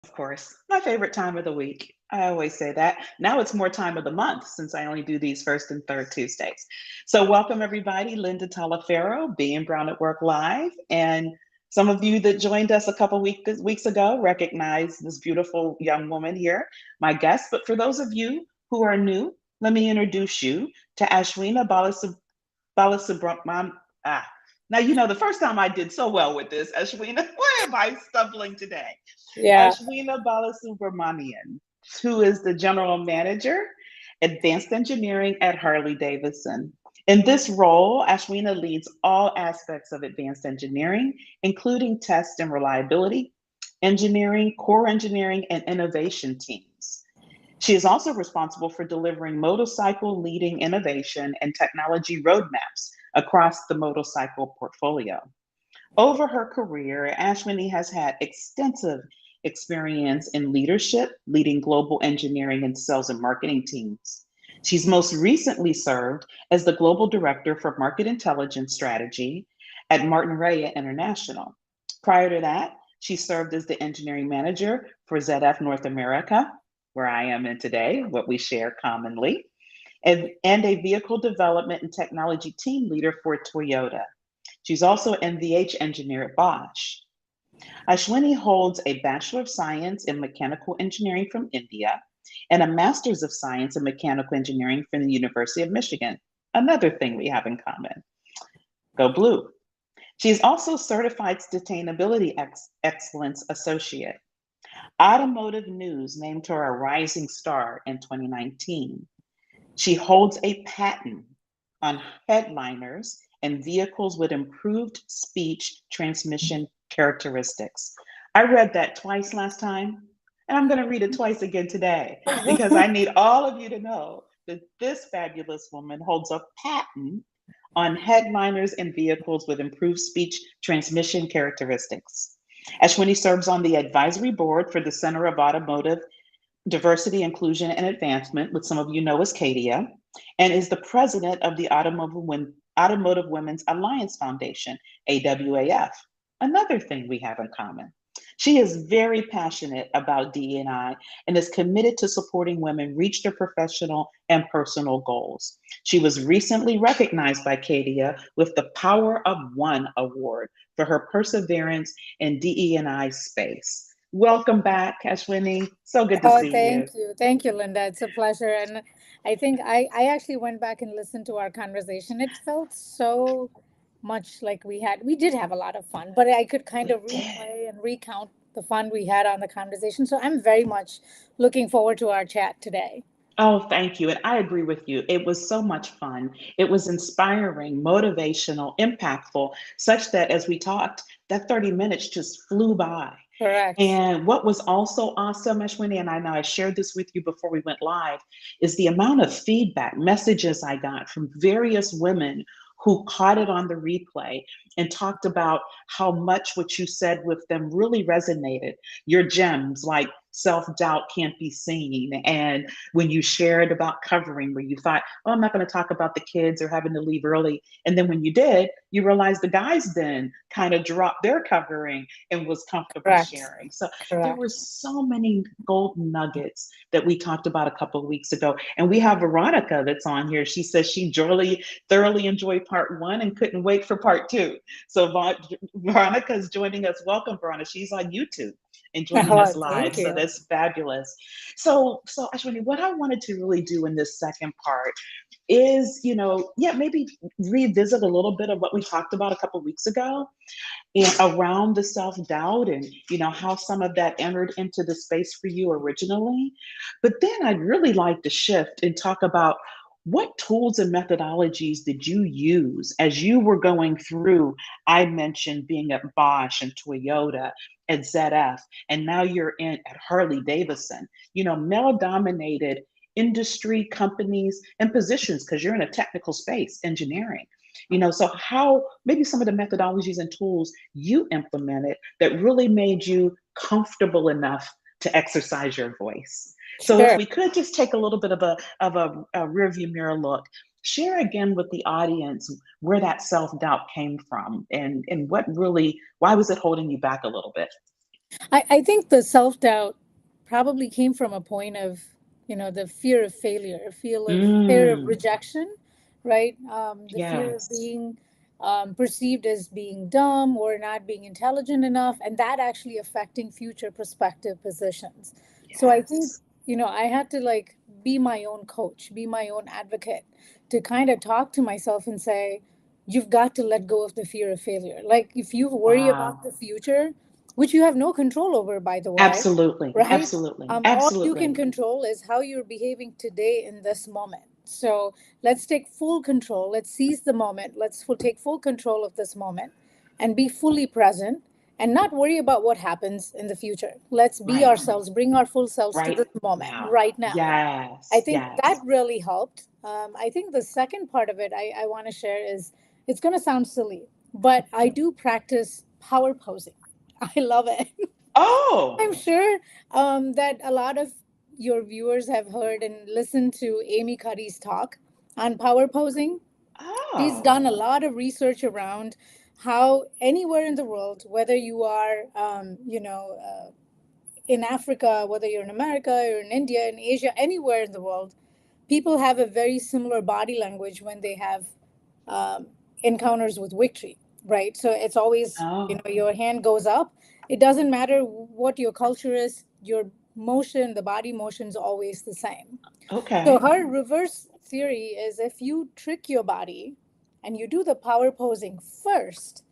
Of course, my favorite time of the week. I always say that. Now it's more time of the month since I only do these first and third Tuesdays. So, welcome everybody. Linda Talaferro, Being Brown at Work Live. And some of you that joined us a couple weeks ago recognize this beautiful young woman here, my guest. But for those of you who are new, let me introduce you to Ashwina Balasubramanian. Ah, now you know the first time I did so well with this, Ashwina. Why am I stumbling today? Yeah. Ashwina Balasubramanian, who is the General Manager, Advanced Engineering at Harley Davidson. In this role, Ashwina leads all aspects of advanced engineering, including test and reliability, engineering, core engineering, and innovation teams. She is also responsible for delivering motorcycle leading innovation and technology roadmaps across the motorcycle portfolio. Over her career, Ashwini has had extensive experience in leadership, leading global engineering and sales and marketing teams. She's most recently served as the Global Director for Market Intelligence Strategy at Martin Rea International. Prior to that, she served as the Engineering Manager for ZF North America, where I am in today, what we share commonly, and a Vehicle Development and Technology Team Leader for Toyota. She's also an MVH engineer at Bosch. Ashwini holds a Bachelor of Science in Mechanical Engineering from India and a Master's of Science in Mechanical Engineering from the University of Michigan. Another thing we have in common. Go Blue. She is also Certified Sustainability Excellence Associate. Automotive News named her a Rising Star in 2019. She holds a patent on headliners and vehicles with improved speech transmission characteristics. I read that twice last time, and I'm going to read it twice again today because I need all of you to know that this fabulous woman holds a patent on headliners and vehicles with improved speech transmission characteristics. Ashwini serves on the advisory board for the Center of Automotive Diversity, Inclusion, and Advancement, which some of you know as CADIA, and is the president of the Automotive Women's Alliance Foundation, AWAF. Another thing we have in common. She is very passionate about DEI and is committed to supporting women reach their professional and personal goals. She was recently recognized by CADIA with the Power of One Award for her perseverance in DEI space. Welcome back, Ashwini. So good to Oh, see you. thank you. Thank you, Linda. It's a pleasure. And I think I actually went back and listened to our conversation. It felt so much like we did have a lot of fun, but I could kind We of did. replay and recount the fun we had on the conversation. So I'm very much looking forward to our chat today. Oh, thank you. And I agree with you. It was so much fun. It was inspiring, motivational, impactful, such that as we talked, that 30 minutes just flew by. Correct. And what was also awesome, Ashwini, and I know I shared this with you before we went live, is the amount of feedback, messages I got from various women who caught it on the replay and talked about how much what you said with them really resonated. Your gems like self doubt can't be seen. And when you shared about covering, where you thought, oh, I'm not going to talk about the kids or having to leave early. And then when you did, you realized the guys then kind of dropped their covering and was comfortable Correct. sharing. So there were Correct. so many golden nuggets that we talked about a couple of weeks ago. And we have Veronica that's on here. She says she thoroughly enjoyed part one and couldn't wait for part two. So Veronica is joining us. Welcome, Veronica. She's on YouTube and joining Oh, us live. thank So you. that's fabulous. So Ashwini, what I wanted to really do in this second part is, yeah, maybe revisit a little bit of what we talked about a couple of weeks ago and around the self-doubt and how some of that entered into the space for you originally. But then I'd really like to shift and talk about what tools and methodologies did you use as you were going through. I mentioned being at Bosch and Toyota, at ZF, and now you're in at Harley Davidson, male dominated industry companies and positions because you're in a technical space, engineering. So how maybe some of the methodologies and tools you implemented that really made you comfortable enough to exercise your voice. So if Sure. we could just take a little bit of a rear view mirror look, share again with the audience where that self doubt came from and what really why was it holding you back a little bit? I think the self doubt probably came from a point of, the fear of failure, fear of Mm, rejection, right? The fear of yes. being perceived as being dumb or not being intelligent enough, and that actually affecting future prospective positions. So I think, Yes. I had to like be my own coach, be my own advocate, to kind of talk to myself and say, you've got to let go of the fear of failure. Like if you worry about Wow. the future, which you have no control over, by the way, Absolutely. right? Absolutely. All you can Absolutely. control is how you're behaving today in this moment. So let's take full control. Let's seize the moment. Take full control of this moment and be fully present and not worry about what happens in the future. Let's be Right. ourselves, bring our full selves to Right this moment now. right now. I Yes. think that Yes. really helped. I think the second part of it I want to share is it's going to sound silly, but I do practice power posing. I love it. I'm Oh. sure that a lot of your viewers have heard and listened to Amy Cuddy's talk on power posing. She's Oh. done a lot of research around how anywhere in the world, whether you are, in Africa, whether you're in America or in India, in Asia, anywhere in the world, people have a very similar body language when they have um, encounters with victory, right? So it's always, Oh. your hand goes up. It doesn't matter what your culture is, your motion, the body motion is always the same. So Okay. her reverse theory is if you trick your body and you do the power posing first,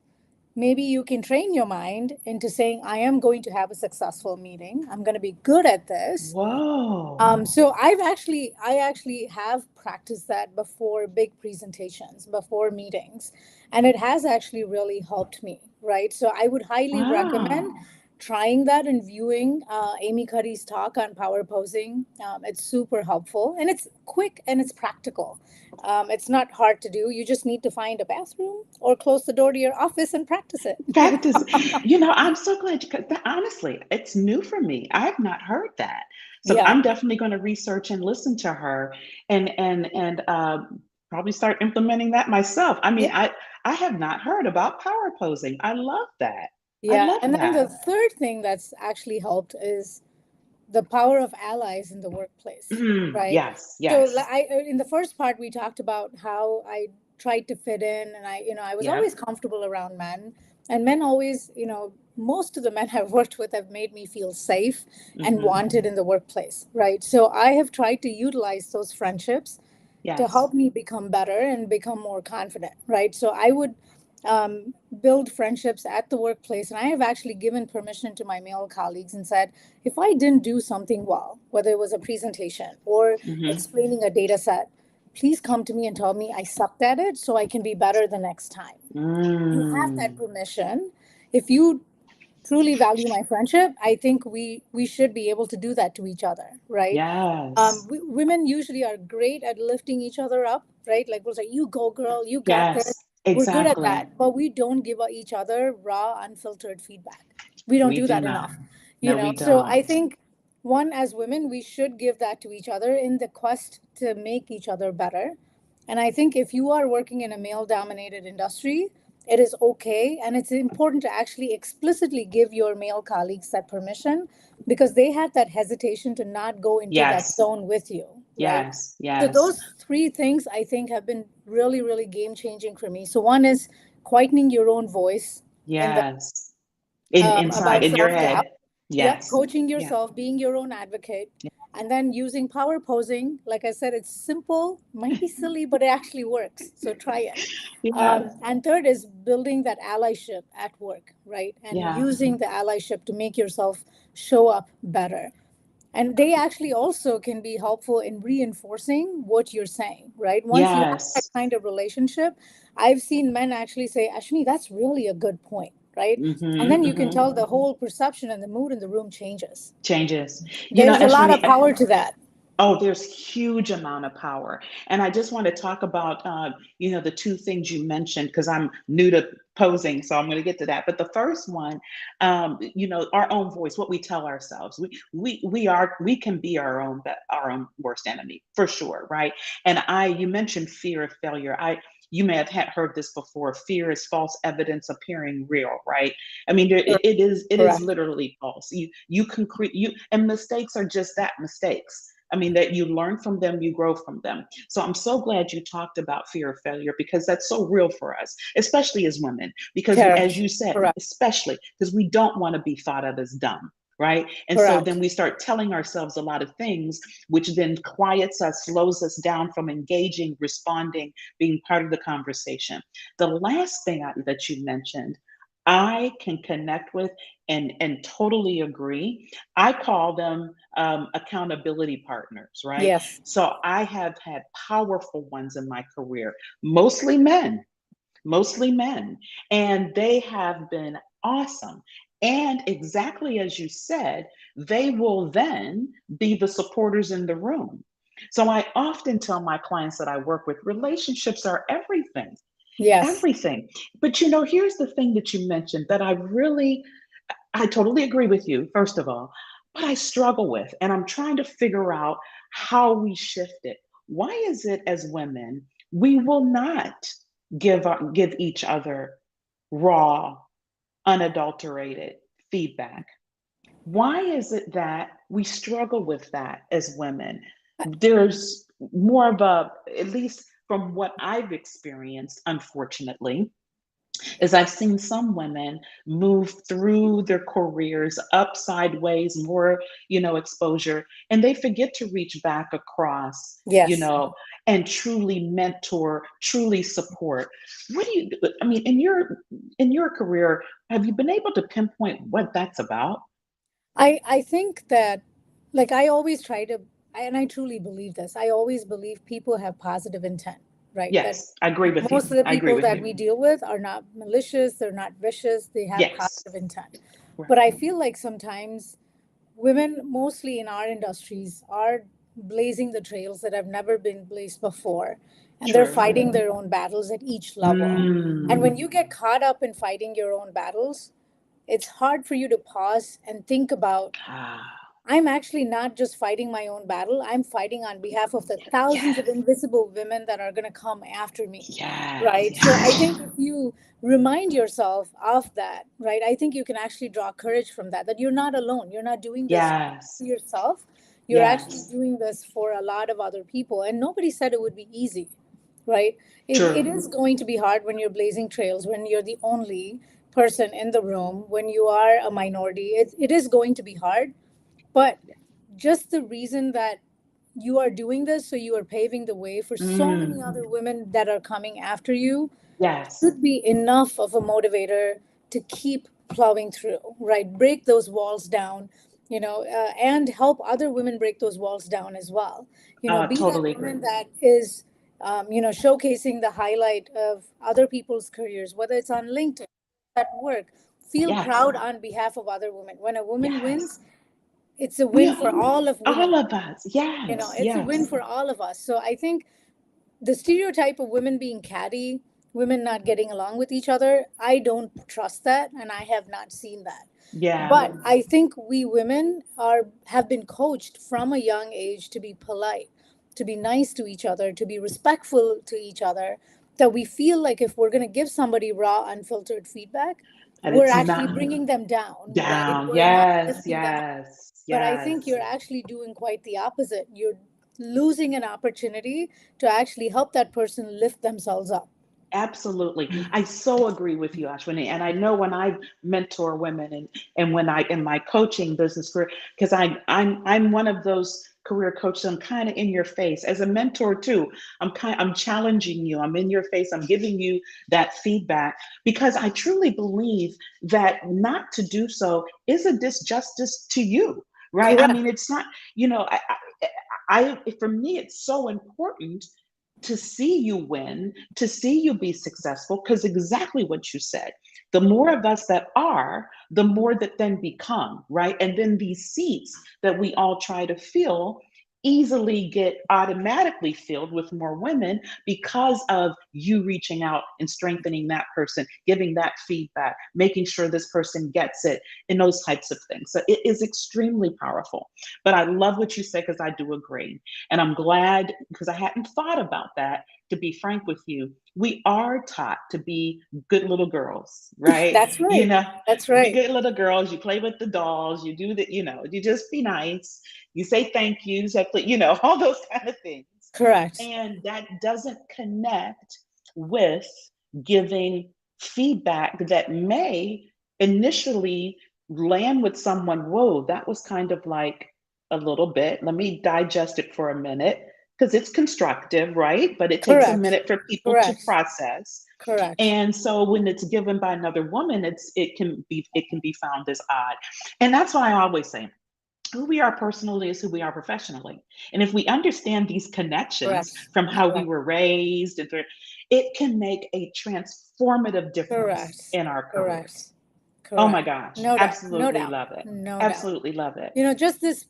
maybe you can train your mind into saying, I am going to have a successful meeting. I'm going to be good at this. Whoa. So I actually have practiced that before big presentations, before meetings, and it has actually really helped me, right? So I would highly recommend Wow. trying that and viewing Amy Cuddy's talk on power posing. It's super helpful and it's quick and it's practical. It's not hard to do. You just need to find a bathroom or close the door to your office and practice it. Practice. I'm so glad because honestly, it's new for me. I've not heard that. So Yeah. I'm definitely going to research and listen to her and probably start implementing that myself. I mean, Yeah. I have not heard about power posing. I love that. I Yeah. love And then that. the third thing that's actually helped is the power of allies in the workplace, right? Yes, So yes. in the first part we talked about how I tried to fit in, and I was always Yep. comfortable around men, and men always, most of the men I've worked with have made me feel safe and Hmm. wanted in the workplace, right? So I have tried to utilize those friendships to Yes. help me become better and become more confident, right? So I would build friendships at the workplace. And I have actually given permission to my male colleagues and said, if I didn't do something well, whether it was a presentation or Hmm. explaining a data set, please come to me and tell me I sucked at it so I can be better the next time. You have that Mm. permission. If you truly value my friendship, I think we should be able to do that to each other, right? Yes. Women usually are great at lifting each other up, right? Like we'll say, "You go, girl, you got this." Yes. We're good at Exactly. that, but we don't give each other raw, unfiltered feedback. We don't We do do that not. enough, No, we So I don't. think one, as women, we should give that to each other in the quest to make each other better. And I think if you are working in a male dominated industry, it is okay. And it's important to actually explicitly give your male colleagues that permission because they have that hesitation to not go into that Yes. zone with you, right? Yes. So Yes. those three things I think have been really, really game changing for me. So one is quietening your own voice in the Yes. Inside about in your self doubt. head. Yep, Yes. coaching Yeah. yourself, being your own advocate, and then using power posing. Like I said, it's simple, might be silly, but it actually works. So try it. Yes. And third is building that allyship at work, right? And Yeah. using the allyship to make yourself show up better. And they actually also can be helpful in reinforcing what you're saying, right? Once you have that Yes. kind of relationship, I've seen men actually say, Ashmi, that's really a good point, right? And then Mm-hmm. you can Mm-hmm. tell the whole perception and the mood in the room changes. Changes. There's a lot of Ashwini, power to that. oh, there's huge amount of power. And I just want to talk about, the two things you mentioned, because I'm new to posing, so I'm going to get to that. But the first one, our own voice, what we tell ourselves. We can be our own worst enemy for sure, right? And you mentioned fear of failure. you may have heard this before, fear is false evidence appearing real, right? I mean, it is Correct. literally false. You can create you, and mistakes are just that, mistakes. I mean, that you learn from them, you grow from them. So I'm so glad you talked about fear of failure, because that's so real for us, especially as women. Because as Correct. you said, Correct. especially because we don't want to be thought of as dumb, right? And so then Correct. we start telling ourselves a lot of things, which then quiets us, slows us down from engaging, responding, being part of the conversation. The last thing that you mentioned, I can connect with and totally agree. I call them accountability partners, right? Yes. So I have had powerful ones in my career, mostly men, mostly men, and they have been awesome. And exactly as you said, they will then be the supporters in the room. So I often tell my clients that I work with, relationships are everything, Yes. everything. But you know, here's the thing that you mentioned that I totally agree with you, first of all, but I struggle with, and I'm trying to figure out how we shift it. Why is it as women, we will not give each other raw, unadulterated feedback? Why is it that we struggle with that as women? There's more of a, at least from what I've experienced, unfortunately, is I've seen some women move through their careers up, sideways, more, exposure, and they forget to reach back across, Yes. and truly mentor, truly support. What do you, I mean, in your career, have you been able to pinpoint what that's about? I think that, like, I always try to, and I truly believe this. I always believe people have positive intent, right? That Yes, I agree with most you. of the I agree people with that you. we deal with are not malicious, they're not vicious, they have Yes. positive intent. Right. But I feel like sometimes women, mostly in our industries, are blazing the trails that have never been blazed before. And they're True. fighting their own battles at each level. And when Mm. you get caught up in fighting your own battles, it's hard for you to pause and think about, Ah, I'm actually not just fighting my own battle, I'm fighting on behalf of the thousands of yes. invisible women that are going to come after me. Yes. Right. So I Yes. think if you remind yourself of that, right, I think you can actually draw courage from that, that you're not alone. You're not doing this for Yes. yourself. You're actually Yes. doing this for a lot of other people. And nobody said it would be easy, right? It True. is going to be hard when you're blazing trails, when you're the only person in the room, when you are a minority. It is going to be hard, but just the reason that you are doing this, so you are paving the way for so many Mm. other women that are coming after you, Yes. should be enough of a motivator to keep plowing through, right? Break those walls down, and help other women break those walls down as well. Be that Totally agree. woman that is, showcasing the highlight of other people's careers, whether it's on LinkedIn, at work. Feel Yes. proud on behalf of other women. When a woman Yes. wins, it's a We win for all of women. all of us. Yes. It's a win Yes. for all of us. So I think the stereotype of women being catty, women not getting along with each other, I don't trust that, and I have not seen that. Yeah. But I think we women have been coached from a young age to be polite, to be nice to each other, to be respectful to each other. That we feel like if we're going to give somebody raw, unfiltered feedback, And we're it's actually not bringing them down, right? down. We're not Yes. lifting them up. Yes. But I think Yes. you're actually doing quite the opposite. You're losing an opportunity to actually help that person lift themselves up. Absolutely. I so agree with you, Ashwini. And I know when I mentor women and when I in my coaching business career, because I'm one of those career coaches, I'm kind of in your face. As a mentor too, I'm challenging you. I'm in your face. I'm giving you that feedback because I truly believe that not to do so is a disjustice to you. Right. I Correct. mean, it's not, for me, it's so important to see you win, to see you be successful, because exactly what you said. The more of us that are, the more that then become, right? And then these seats that we all try to fill easily get automatically filled with more women because of you reaching out and strengthening that person, giving that feedback, making sure this person gets it, and those types of things. So it is extremely powerful. But I love what you said because I do agree. And I'm glad because I hadn't thought about that to be frank with you, we are taught to be good little girls, right? That's You right. know, That's be right. good little girls. You play with the dolls. You do the, you just be nice. You say thank yous, all those kind of things. Correct. And that doesn't connect with giving feedback that may initially land with someone, whoa, that was kind of like a little bit. Let me digest it for a minute because it's constructive, right? But it takes a Correct. minute for people to Correct. process. Correct. And so when it's given by another woman, it can be found as odd. And that's why I always say who we are personally is who we are professionally. And if we understand these connections Correct. from how we Correct. were raised, it can make a transformative difference Correct. in our Correct. careers. Oh my Correct. gosh, No doubt. No absolutely doubt. love it. No doubt. Absolutely love it. Just this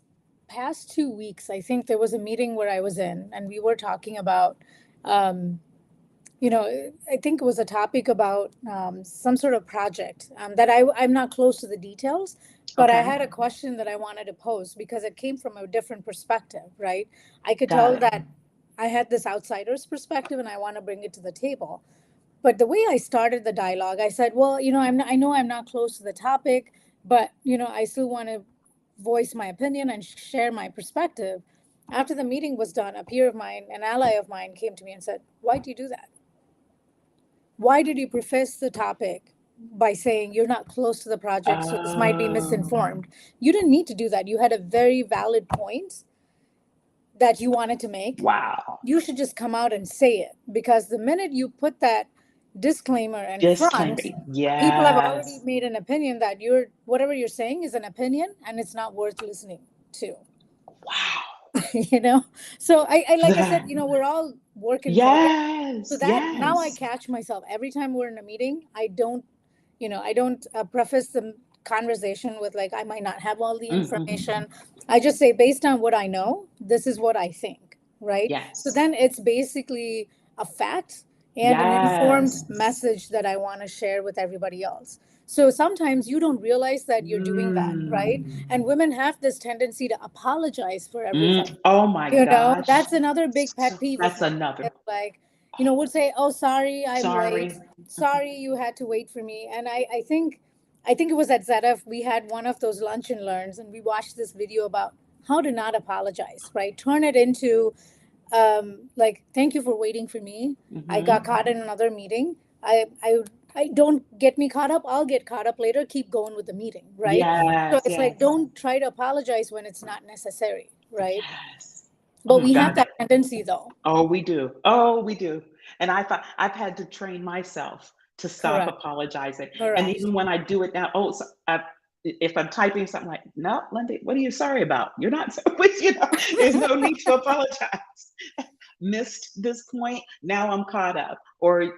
past 2 weeks, I think there was a meeting where I was in, and we were talking about, um, I think it was a topic about some sort of project that I'm not close to the details, but I Okay, had a question that I wanted to pose because it came from a different perspective, right? I could got tell it. that I had this outsider's perspective and I want to bring it to the table. But the way I started the dialogue, I said, well, I know I'm not close to the topic, but, I still want to voice my opinion and share my perspective. After the meeting was done, a peer of mine, an ally of mine, came to me and said, why do you do that? Why did you preface the topic by saying you're not close to the project, so this might be Oh, misinformed? You didn't need to do that. You had a very valid point that you wanted to make. wow. You should just come out and say it, because the minute you put that disclaimer in Disclaimer. front, people have already Yes. made an opinion that whatever you're saying is an opinion and it's not worth listening to. Wow. you know so I like I said, That, we're all work in progress. So yes, that now I yes. catch myself every time we're in a meeting. I don't preface the conversation with, like, I might not have all the Mm-hmm. information. I just say, based on what I know, this is what I think, right? So Yes. then it's basically a fact and an informed Yes. message that I want to share with everybody else. So sometimes you don't realize that you're doing that, right? Mm. And women have this tendency to apologize for everything. Oh my gosh. That's another big pet peeve of That's mine. another. It's like, would say, "Oh, sorry, I'm late. Sorry. Sorry, you had to wait for me." And I think it was at ZF, we had one of those lunch and learns, and we watched this video about how to not apologize, right? Turn it into, like, thank you for waiting for me. I got Hmm. caught in another meeting. I don't get me caught up. I'll get caught up later. Keep going with the meeting, right? So Yes, it's like, yes, don't try to apologize when it's not necessary, right? yes. Oh But my we have God. that tendency, though. Oh, we do. Oh, we do. And I've had to train myself to stop Correct. apologizing. And Correct. even when I do it now, if I'm typing something like, no, Lindy, what are you sorry about? You're not, there's no need to apologize. Missed this point. Now I'm caught up. Or,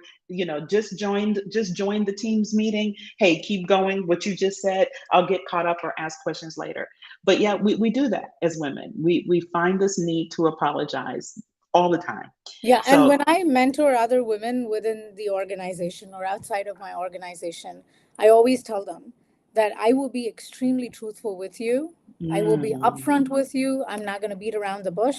just joined the team's meeting. Hey, keep going. What you just said, I'll get caught up or ask questions later. But yeah, we do that as women. We find this need to apologize all the time. Yeah, and So, when I mentor other women within the organization or outside of my organization, I always tell them that I will be extremely truthful with you. I will be mm, upfront with you. I'm not going to beat around the bush.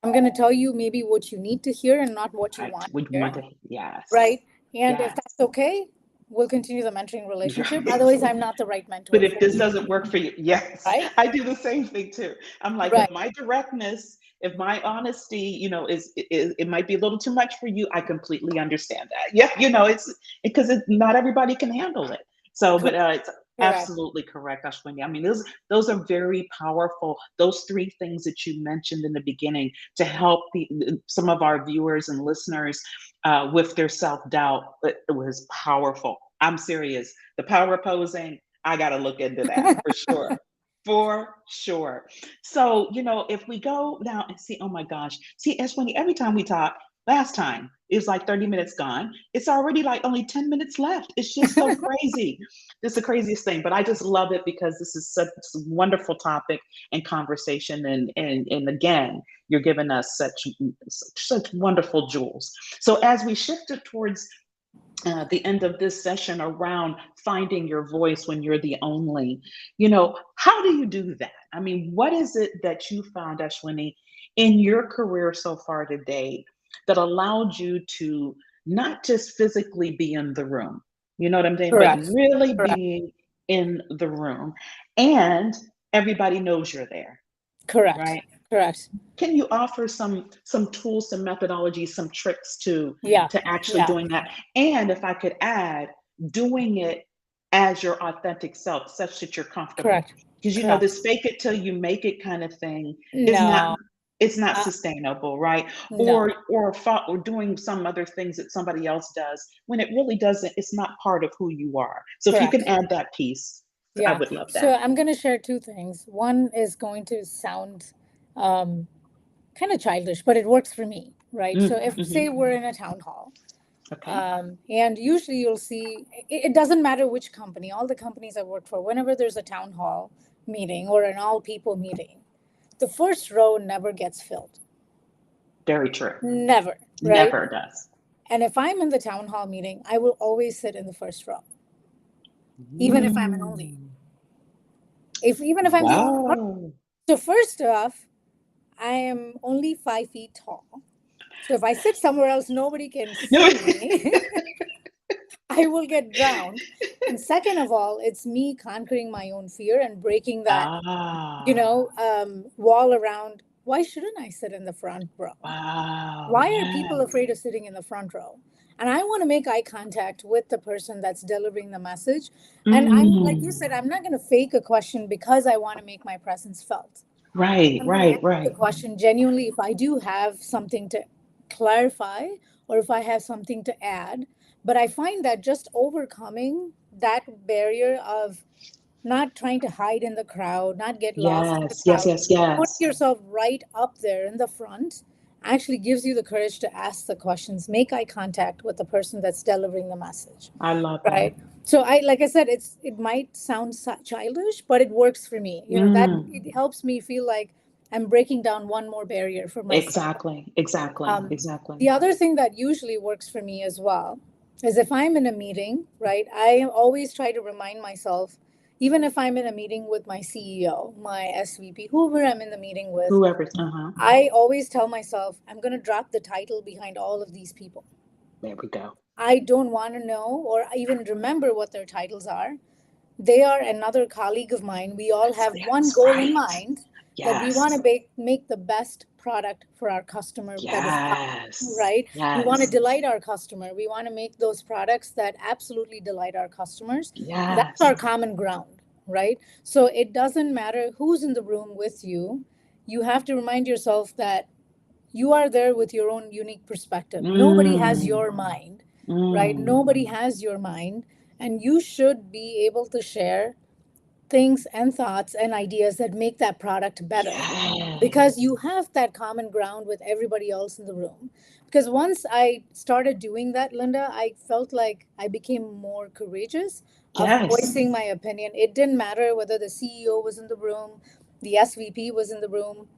I'm going to tell you maybe what you need to hear and not what you I want would to hear, want to, yes, right? And if yes. that's okay, we'll continue the mentoring relationship. Otherwise, I'm not the right But mentor if for this you, doesn't work for you, yes, right? I do the same thing too. I'm like, if Right. my directness, if my honesty, is it might be a little too much for you. I completely understand that. Yeah, it's because not everybody can handle it. So, but Correct. it's Correct. absolutely correct, Ashwini. I mean, those are very powerful. Those three things that you mentioned in the beginning to help some of our viewers and listeners with their self doubt. It was powerful. I'm serious. The power posing, I got to look into that for sure. For sure. So, if we go now and see, oh my gosh, see, Ashwini, every time we talk, last time, it was like 30 minutes gone. It's already like only 10 minutes left. It's just so crazy. This is the craziest thing, but I just love it because this is such a wonderful topic and conversation. And again, you're giving us such wonderful jewels. So as we shifted towards the end of this session around finding your voice when you're the only, how do you do that? I mean, what is it that you found, Ashwini, in your career so far today? that allowed you to not just physically be in the room, you know what I'm saying, but Correct. really Correct. being in the room, and everybody knows you're there, Correct. right? Correct. Can you offer some tools, some methodologies, some tricks Yeah. to actually Yeah. doing that? And if I could add, doing it as your authentic self, such that you're comfortable. Correct. Because you know, Correct. this fake it till you make it kind of thing is not, No. it's not Uh, sustainable, right? no. Or doing some other things that somebody else does when it really doesn't, it's not part of who you are. So if you can Correct. add that piece, I Yeah. would love So that. I'm going to share two things. One is going to sound um, kind of childish, but it works for me, right? So if, say, Mm-hmm. we're in a town hall, Okay. and usually you'll see, it doesn't matter which company, all the companies I work for, whenever there's a town hall meeting or an all people meeting, the first row never gets filled. Very true. Never, right? Never does. And if I'm in the town hall meeting, I will always sit in the first row, even if I'm an oldie. Mm. Even if I'm the only person. Wow. So first off, I am only 5 feet tall. So if I sit somewhere else, nobody can No. see me. I will get drowned. And second of all, it's me conquering my own fear and breaking that, Ah, wall around. Why shouldn't I sit in the front row? wow. Why are people Yes. afraid of sitting in the front row? And I want to make eye contact with the person that's delivering the message. And I'm, like you Mm. said, I'm not going to fake a question because I want to make my presence felt. Right, I'm going to right, ask the right. question genuinely if I do have something to clarify or if I have something to add. But I find that just overcoming that barrier of not trying to hide in the crowd, not get lost in the Yes, yes, crowd, yes, put yes. yourself right up there in the front actually gives you the courage to ask the questions, make eye contact with the person that's delivering the message, I love that. right? So I, like I said, it might sound childish, but it works for me. That Mm. it helps me feel like I'm breaking down one more barrier for myself. Exactly, exactly, Um, exactly. the other thing that usually works for me as well is if I'm in a meeting, right? I always try to remind myself, even if I'm in a meeting with my CEO, my SVP, whoever I'm in the meeting with, Whoever, uh-huh. I always tell myself, I'm going to drop the title behind all of these people. There we go. I don't want to know or even remember what their titles are. They are another colleague of mine. We all have one That's goal in right. mind, that we want Yes, to make the best product for our customer that is buying, yes, right? We want to yes, delight our customer. We want to make those products that absolutely delight our customers. That's yes. our common ground, right? So it doesn't matter who's in the room with you. You have to remind yourself that you are there with your own unique perspective. Nobody has Mm, your mind, right? mm. Nobody has your mind. And you should be able to share things and thoughts and ideas that make that product better because Yes, you have that common ground with everybody else in the room. Because once I started doing that, Linda, I felt like I became more courageous of yes. voicing my opinion. It didn't matter whether the CEO was in the room, the SVP was in the room,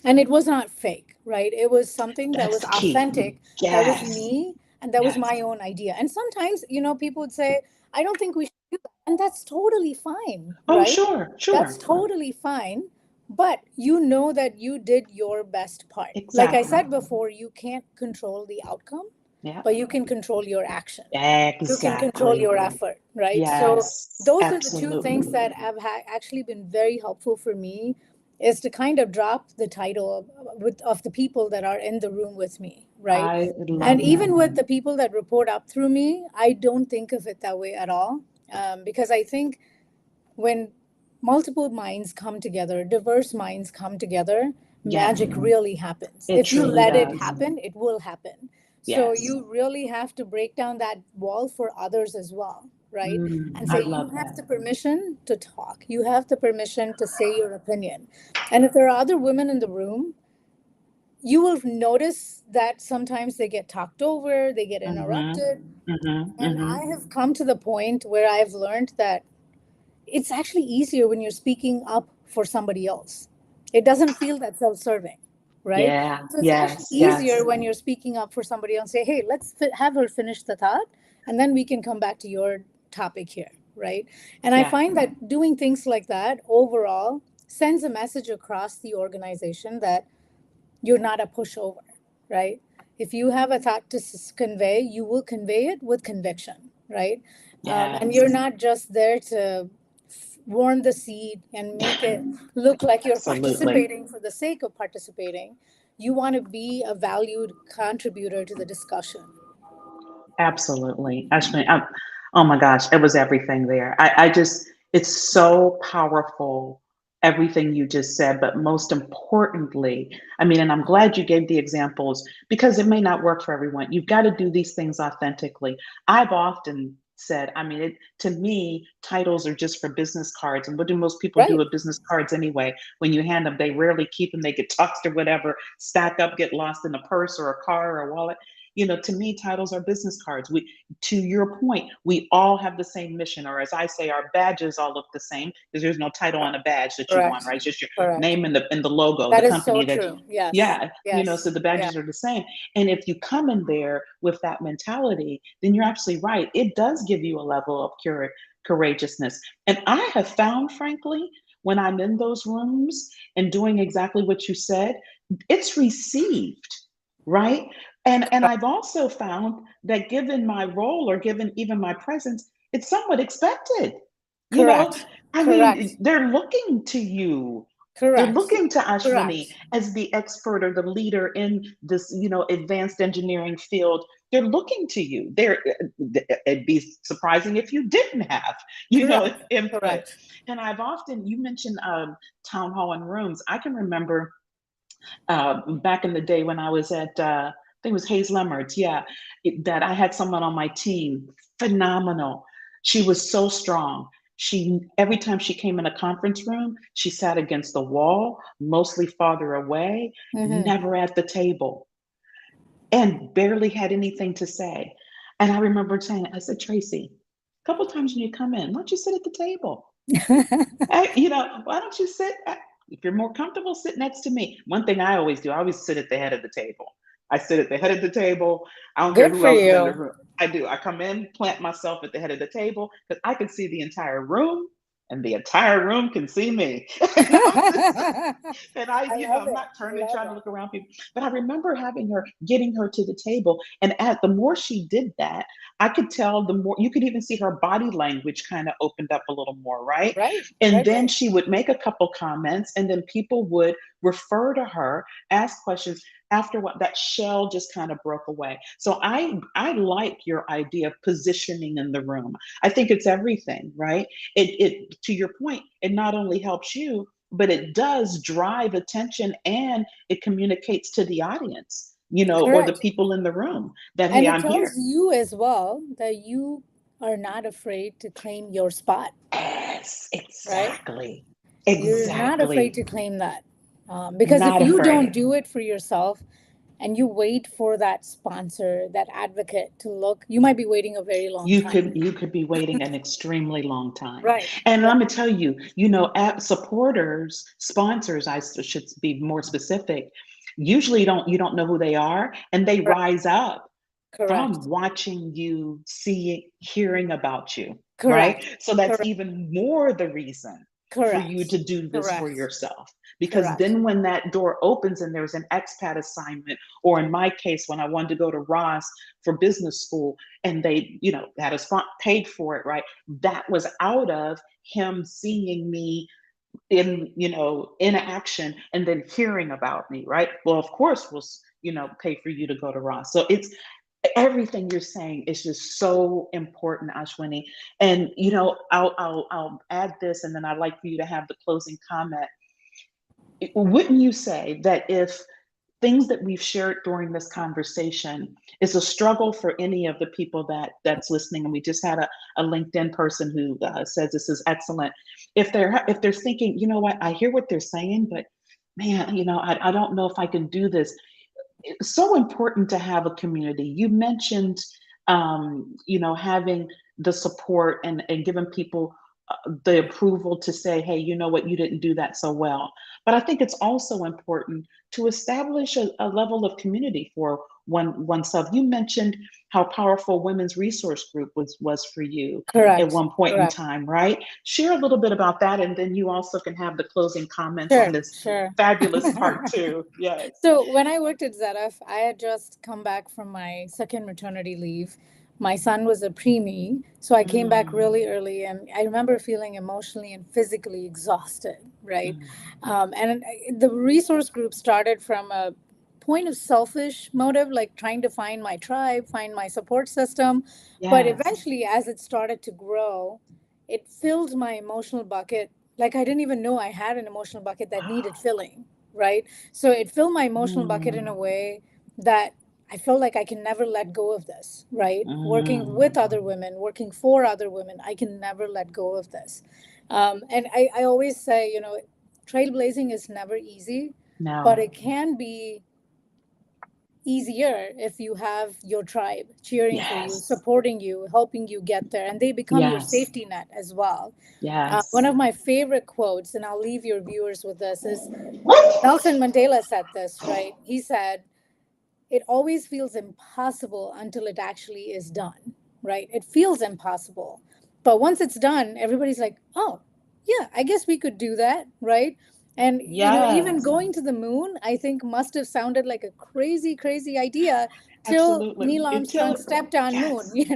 and it was not fake, right? It was something that That's was the key. authentic, that was Yes, me, and that was yes. my own idea. And sometimes, people would say, I don't think we should do that, and that's totally fine, Oh, right? sure, That's sure. totally fine. But you know that you did your best part. Like I Exactly. said before, you can't control the outcome, Yeah, but you can control your action. You can control exactly. your effort, right? So Yes, those are the two things absolutely. that have actually been very helpful for me, is to kind of drop the title of the people that are in the room with me, right? I And love that. even with the people that report up through me, I don't think of it that way at all, because I think when multiple minds come together, diverse minds come together, Yes, magic really happens. it If you truly let it does. happen, it will happen. So Yes. you really have to break down that wall for others as well, right? And I say, you love have that. the permission to talk, you have the permission to say your opinion. And if there are other women in the room, you will notice that sometimes they get talked over, they get Mm-hmm. interrupted. Mm-hmm. And Mm-hmm. I have come to the point where I've learned that it's actually easier when you're speaking up for somebody else. It doesn't feel that self-serving, right? Yeah, So it's actually yes, easier yes. when you're speaking up for somebody else. Say, hey, let's have her finish the thought, and then we can come back to your topic here, right? And I Yeah. find that doing things like that overall sends a message across the organization that you're not a pushover, right? If you have a thought to convey, you will convey it with conviction, right? And you're Yes, not just there to warm the seat and make it look like you're absolutely. participating for the sake of participating. You want to be a valued contributor to the discussion. Absolutely. Ashwin, oh my gosh, it was everything there. I just, it's so powerful, everything you just said, but most importantly, I mean, and I'm glad you gave the examples because it may not work for everyone. You've got to do these things authentically. I've often said, I mean, to me, titles are just for business cards. And what do most people do Right. with business cards anyway? When you hand them, they rarely keep them, they get tossed or whatever, stack up, get lost in a purse or a car or a wallet. To me, titles are business cards. To your point, we all have the same mission, or as I say, our badges all look the same because there's no title on a badge that you want, Correct. right? It's just your Correct. name and the logo, the That is so company that, true. Yes. yeah, Yes. so the Yeah. badges are the same. And if you come in there with that mentality, then you're absolutely right. It does give you a level of courageousness. And I have found, frankly, when I'm in those rooms and doing exactly what you said, it's received, right? And I've also found that given my role or given even my presence, it's somewhat expected. You know, Correct. I mean, Correct. they're looking to you. They're Correct. looking to Ashwini Correct. as the expert or the leader in this, advanced engineering field. They're looking to you. It'd be surprising if you didn't have, Correct. input. Correct. And you mentioned town hall and rooms. I can remember back in the day when I was at, I think it was Hayes Lemmert's, yeah, that I had someone on my team, phenomenal. She was so strong. Every time she came in a conference room, she sat against the wall, mostly farther away, Mm-hmm. never at the table, and barely had anything to say. And I remember saying, I said, Tracy, a couple times when you come in, why don't you sit at the table? Why don't you sit? If you're more comfortable, sit next to me. One thing I always do, I always sit at the head of the table. I sit at the head of the table. I don't care Good who for else is in the you. room. I do. I come in, plant myself at the head of the table because I can see the entire room and the entire room can see me. and I'm just I and love I'm it. not I turning, love trying to it. look around people. But I remember getting her to the table. And the more she did that, I could tell the more, you could even see her body language kind of opened up a little more, right? Right. And Right. then Right. she would make a couple comments, and then people would refer to her, ask questions. After what, that shell just kind of broke away. So I like your idea of positioning in the room. I think it's everything, right? It to your point, it not only helps you, but it does drive attention and it communicates to the audience, or the Correct. people in the room that, hey, And it I'm tells here. you as well that you are not afraid to claim your spot, Yes, right? exactly. You're not afraid Exactly. to claim that. Because if Not you don't afraid. do it for yourself and you wait for that sponsor, that advocate to look, you might be waiting a very long time. You could be waiting an extremely long time. Right. And Right. let me tell you, supporters, sponsors, should be more specific, usually you don't know who they are, and they Correct. rise up from Correct. watching you, seeing, hearing about you, right? Correct. So that's Correct. even more the reason for you Correct. to do this for Correct. yourself. Because Correct. then when that door opens and there's an expat assignment, or in my case, when I wanted to go to Ross for business school and they, had a spot paid for it, right? That was out of him seeing me in action and then hearing about me, right? Well, of course, we'll, pay for you to go to Ross. So it's everything you're saying is just so important, Ashwini. And I'll add this, and then I'd like for you to have the closing comment. Wouldn't you say that if things that we've shared during this conversation is a struggle for any of the people that's listening, and we just had a LinkedIn person who says this is excellent. If they're thinking, you know what, I hear what they're saying, but man, I don't know if I can do this. It's so important to have a community. You mentioned, having the support and giving people the approval to say, hey, you know what, you didn't do that so well. But I think it's also important to establish a level of community for oneself. You mentioned how powerful Women's Resource Group was for you at Correct. one point in Correct. time, right? Share a little bit about that, and then you also can have the closing comments on Sure. this Sure. fabulous part too. Yes. So when I worked at ZF, I had just come back from my second maternity leave. My son was a preemie, so I came back Mm, really early, and I remember feeling emotionally and physically exhausted. Right, mm. the resource group started from a point of selfish motive, like trying to find my tribe, find my support system. But Yes. eventually, as it started to grow, it filled my emotional bucket. Like I didn't even know I had an emotional bucket that needed Wow. filling. Right, so it filled my emotional bucket in a Mm, way that I feel like I can never let go of this, right? Working mm. with other women, working for other women, I can never let go of this. And I always say, trailblazing is never easy, but No. it can be easier if you have your tribe cheering for you, Yes. supporting you, helping you get there, and they become your Yes. safety net as well. One Yes. of my favorite quotes, and I'll leave your viewers with this, is Nelson Mandela said this, right? He said, it always feels impossible until it actually is done, right? It feels impossible. But once it's done, everybody's like, oh, yeah, I guess we could do that, right? And, even Yes. going to the moon, I think must have sounded like a crazy, crazy idea till Absolutely. Neil Armstrong Until stepped on moon, yes.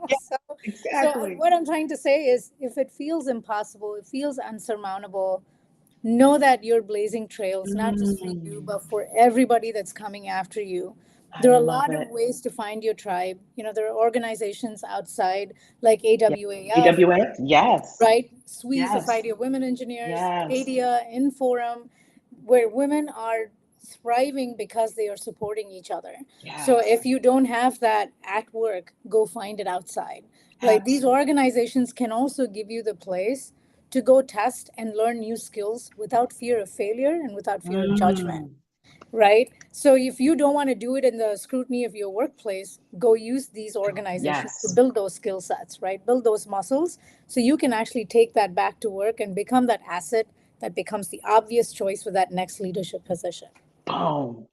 Yeah, So exactly. what I'm trying to say is if it feels impossible, it feels unsurmountable, know that you're blazing trails not just for you Mm, but for everybody that's coming after you. I There are a love lot of it. ways to find your tribe. There are organizations outside like Yeah. AWAF, AWS? Yes. right? SWE, Yes. Society of Women Engineers, Yes. ADIA, Inforum, where women are thriving because they are supporting each other. So Yes. if you don't have that at work, go find it outside. Right? These Absolutely. organizations can also give you the place to go test and learn new skills without fear of failure and without fear of judgment, Mm, right? So if you don't want to do it in the scrutiny of your workplace, go use these organizations to yes. build those skill sets, right? Build those muscles so you can actually take that back to work and become that asset that becomes the obvious choice for that next leadership position. Boom.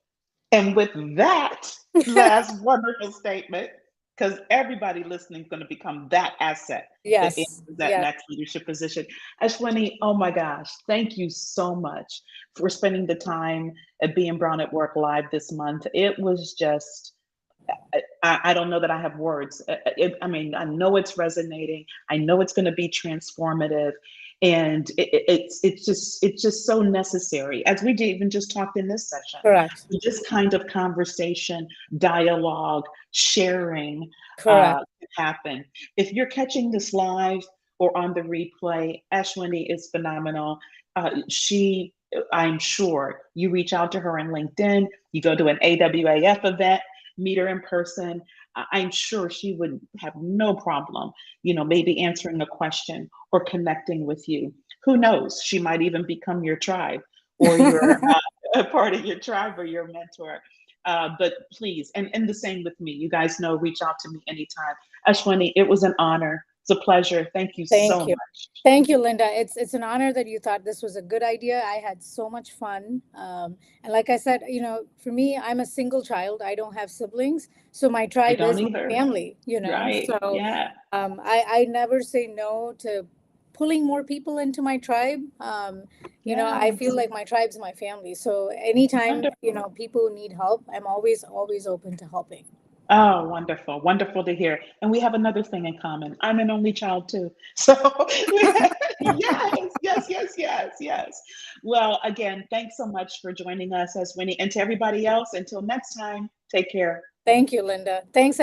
And with that last wonderful statement, because everybody listening is going to become that asset that Yes, enters that yes, next leadership position. Ashwini, oh my gosh, thank you so much for spending the time at Being Brown at Work Live this month. It was just, I don't know that I have words. I mean, I know it's resonating. I know it's going to be transformative, and it's just so necessary. As we did even just talked in this session, correct, this kind of conversation, dialogue, sharing correct. can happen. If you're catching this live or on the replay, Ashwini is phenomenal. I'm sure you reach out to her on LinkedIn. You go to an AWAF event, meet her in person. I'm sure she would have no problem, maybe answering a question or connecting with you. Who knows? She might even become your tribe or your a part of your tribe or your mentor. But please, and the same with me. You guys know, reach out to me anytime. Ashwini, it was an honor. It's a pleasure. Thank you Thank so you. much. Thank you, Linda. It's an honor that you thought this was a good idea. I had so much fun. And like I said, for me, I'm a single child. I don't have siblings. So my I tribe don't is my either. family. Right. So Yeah. I never say no to pulling more people into my tribe. I feel Yes. like my tribe's my family. So anytime, Wonderful. people need help, I'm always, always open to helping. Oh, wonderful. Wonderful to hear. And we have another thing in common. I'm an only child too. So, yes, yes, yes, yes, yes. Well, again, thanks so much for joining us as Winnie. And to everybody else, until next time, take care. Thank you, Linda. Thanks,